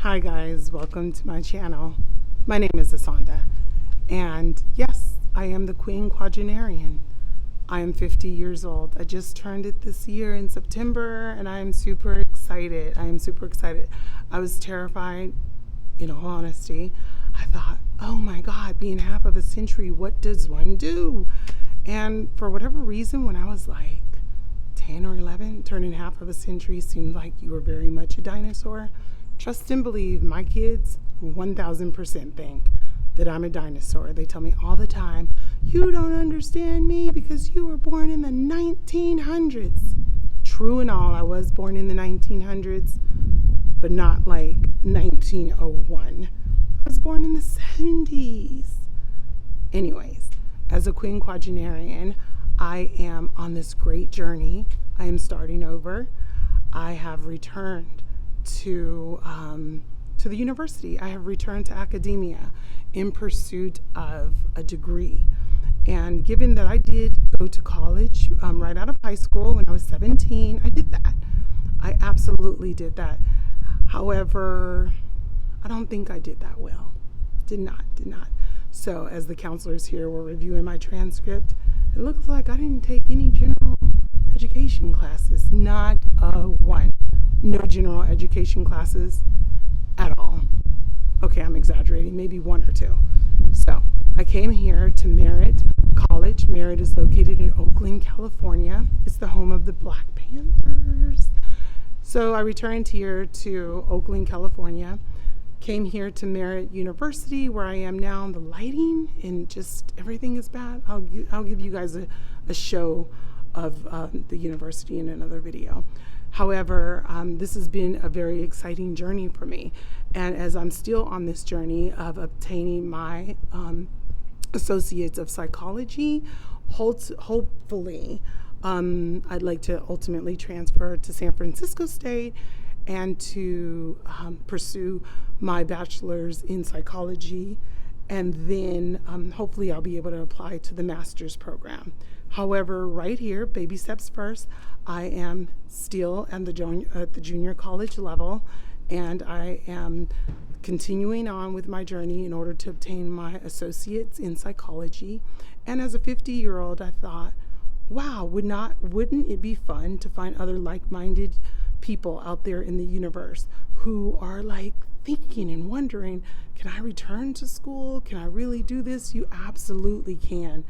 Hi guys, welcome to my channel. My name is Asanda, and yes, I am the Quinquagenarian. I am 50 years old. I just turned it this year in September, and I am super excited. I was terrified, in all honesty. I thought, oh my God, being half of a century, what does one do? And for whatever reason, when I was like 10 or 11, turning half of a century seemed like you were very much a dinosaur. Trust and believe, my kids 1000% think that I'm a dinosaur. They tell me all the time, you don't understand me because you were born in the 1900s. True and all, I was born in the 1900s, but not like 1901. I was born in the 70s. Anyways, as a Quinquagenarian, I am on this great journey. I am starting over. I have returned to the university. I have returned to academia in pursuit of a degree. And given that I did go to college right out of high school when I was 17, I did that. I absolutely did that. However, I don't think I did that well. Did not. So as the counselors here were reviewing my transcript, it looks like I didn't take any general education classes, not one. No general education classes at all. Okay, I'm exaggerating, maybe one or two. So I came here to Merritt College. Merritt is located in Oakland, California. It's the home of the Black Panthers. So I returned here to Oakland, California. Came here to Merritt University, where I am now. The lighting and just everything is bad. I'll give you guys a show of the university in another video. However, this has been a very exciting journey for me. And as I'm still on this journey of obtaining my associates of psychology, hopefully, I'd like to ultimately transfer to San Francisco State and to pursue my bachelor's in psychology. And then hopefully I'll be able to apply to the master's program. However, right here, baby steps first, I am still at the junior college level, and I am continuing on with my journey in order to obtain my associates in psychology. And as a 50-year-old, I thought, wow, wouldn't it be fun to find other like-minded people out there in the universe who are like thinking and wondering, can I return to school? Can I really do this? You absolutely can.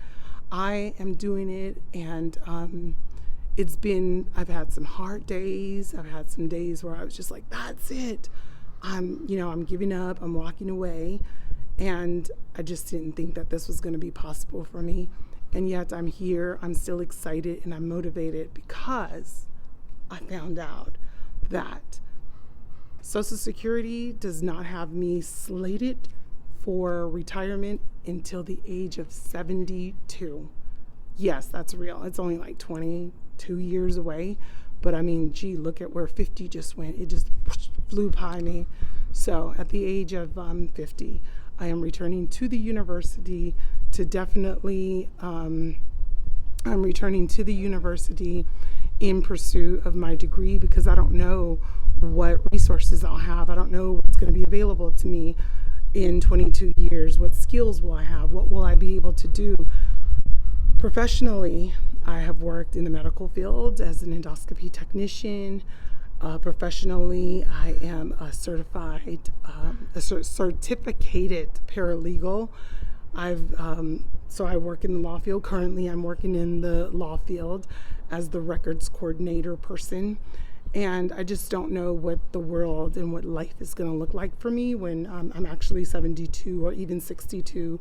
I am doing it, and I've had some hard days. I've had some days where I was just like, that's it. I'm giving up, I'm walking away, and I just didn't think that this was going to be possible for me. And yet I'm here, I'm still excited, and I'm motivated because I found out that Social Security does not have me slated for retirement until the age of 72. Yes, that's real. It's only like 22 years away. But I mean, gee, look at where 50 just went. It just flew by me. So at the age of 50, I am returning to the university to definitely, I'm returning to the university in pursuit of my degree because I don't know what resources I'll have. I don't know what's going to be available to me in 22 years. What skills will I have? What will I be able to do? Professionally, I have worked in the medical field as an endoscopy technician. Professionally, I am a certificated paralegal. So I work in the law field. Currently, I'm working in the law field as the records coordinator person. And I just don't know what the world and what life is going to look like for me when I'm actually 72 or even 62,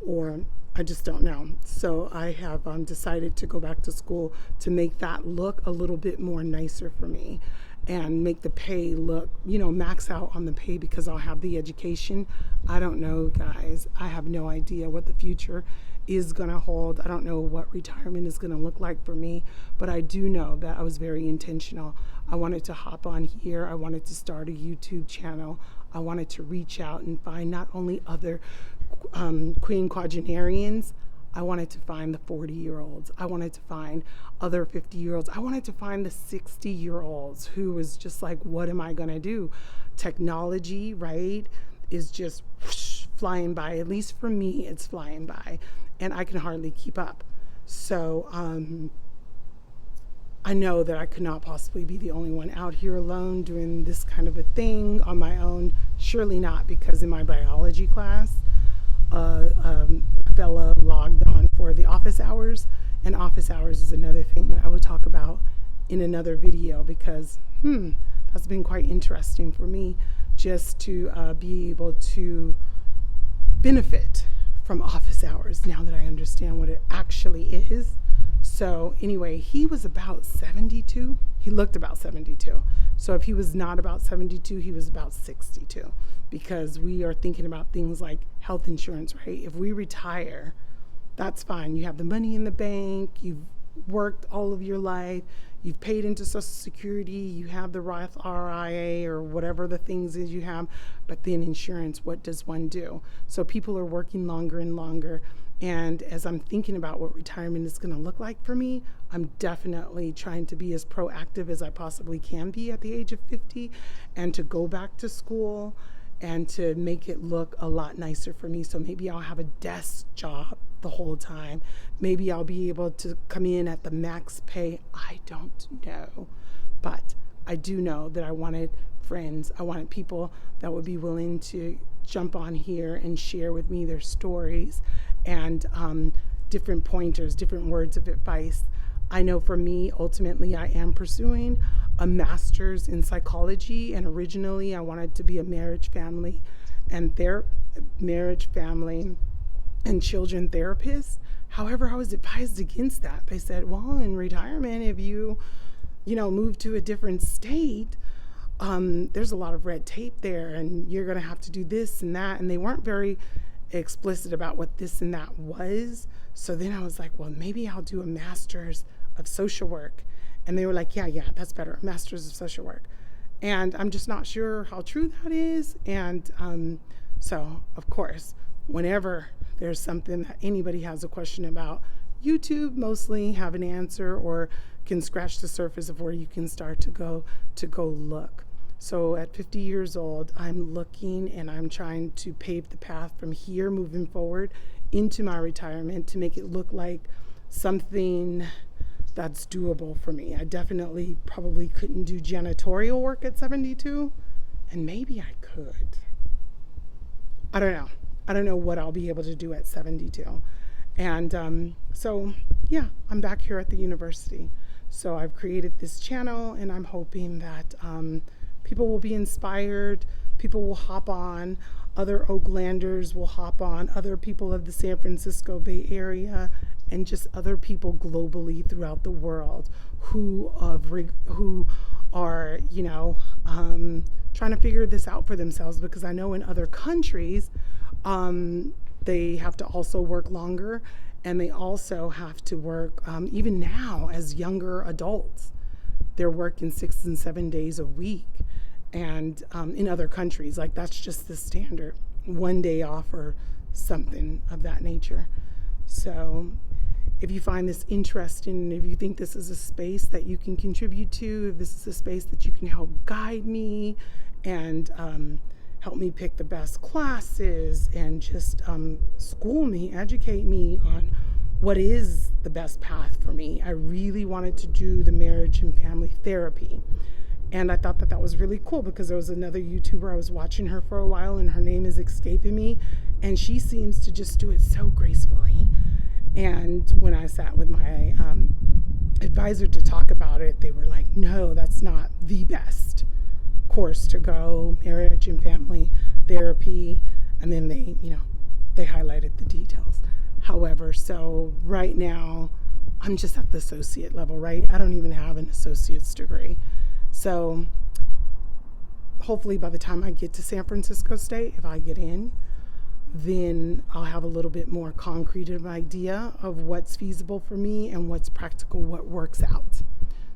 or I just don't know. So I have decided to go back to school to make that look a little bit more nicer for me and make the pay look, max out on the pay because I'll have the education. I don't know, guys. I have no idea what the future is going to hold. I don't know what retirement is going to look like for me, but I do know that I was very intentional. I wanted to hop on here. I wanted to start a YouTube channel. I wanted to reach out and find not only other Quinquagenarians, I wanted to find the 40-year-olds. I wanted to find other 50-year-olds. I wanted to find the 60-year-olds who was just like, what am I going to do? Technology, right, is just whoosh, flying by. At least for me, it's flying by, and I can hardly keep up. So I know that I could not possibly be the only one out here alone doing this kind of a thing on my own. Surely not, because in my biology class, a fella logged on for the office hours, and office hours is another thing that I will talk about in another video, because that's been quite interesting for me, just to be able to benefit from office hours now that I understand what it actually is. So anyway, he was about 72. He looked about 72. So if he was not about 72, he was about 62, because we are thinking about things like health insurance, right? If we retire, that's fine. You have the money in the bank, you've worked all of your life, you've paid into Social Security, you have the Roth IRA or whatever the things is you have, but then insurance, what does one do? So people are working longer and longer. And as I'm thinking about what retirement is going to look like for me, I'm definitely trying to be as proactive as I possibly can be at the age of 50, and to go back to school and to make it look a lot nicer for me. So maybe I'll have a desk job the whole time. Maybe I'll be able to come in at the max pay. I don't know. But I do know that I wanted friends. I wanted people that would be willing to jump on here and share with me their stories and different pointers, different words of advice. I know for me, ultimately, I am pursuing a master's in psychology, and originally I wanted to be a marriage, family, and children therapist. However, I was advised against that. They said, well, in retirement, if you move to a different state, there's a lot of red tape there, and you're going to have to do this and that. And they weren't very explicit about what this and that was. So then I was like, well, maybe I'll do a master's of social work. And they were like, yeah, that's better, a master's of social work. And I'm just not sure how true that is. And so, of course, whenever there's something that anybody has a question about, YouTube mostly have an answer or can scratch the surface of where you can start to go look. So at 50 years old, I'm looking and I'm trying to pave the path from here moving forward into my retirement to make it look like something that's doable for me. I definitely probably couldn't do janitorial work at 72, and maybe I could. I don't know. I don't know what I'll be able to do at 72. And so, yeah, I'm back here at the university. So I've created this channel, and I'm hoping that people will be inspired, people will hop on, other Oaklanders will hop on, other people of the San Francisco Bay Area, and just other people globally throughout the world who are, trying to figure this out for themselves, because I know in other countries, they have to also work longer, and they also have to work, even now as younger adults, they're working 6 and 7 days a week. And in other countries, like that's just the standard, 1 day off or something of that nature. So if you find this interesting, if you think this is a space that you can contribute to, if this is a space that you can help guide me and help me pick the best classes and just school me, educate me on what is the best path for me. I really wanted to do the marriage and family therapy. And I thought that was really cool, because there was another YouTuber, I was watching her for a while, and her name is escaping me, and she seems to just do it so gracefully. And when I sat with my advisor to talk about it, they were like, no, that's not the best course to go, marriage and family therapy. And then they highlighted the details. However, so right now, I'm just at the associate level, right? I don't even have an associate's degree. So hopefully by the time I get to San Francisco State, if I get in, then I'll have a little bit more concrete of idea of what's feasible for me and what's practical, what works out.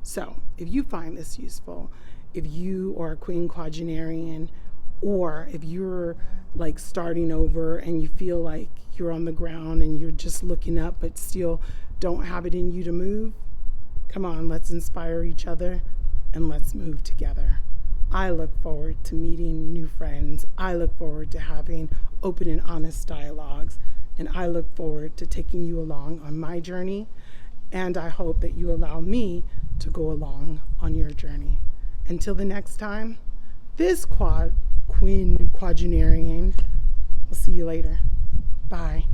So if you find this useful, if you are a Quinquagenarian, Or if you're like starting over and you feel like you're on the ground and you're just looking up but still don't have it in you to move, come on, let's inspire each other and let's move together. I look forward to meeting new friends. I look forward to having open and honest dialogues. And I look forward to taking you along on my journey. And I hope that you allow me to go along on your journey. Until the next time, this Quinquagenarian. We'll see you later. Bye.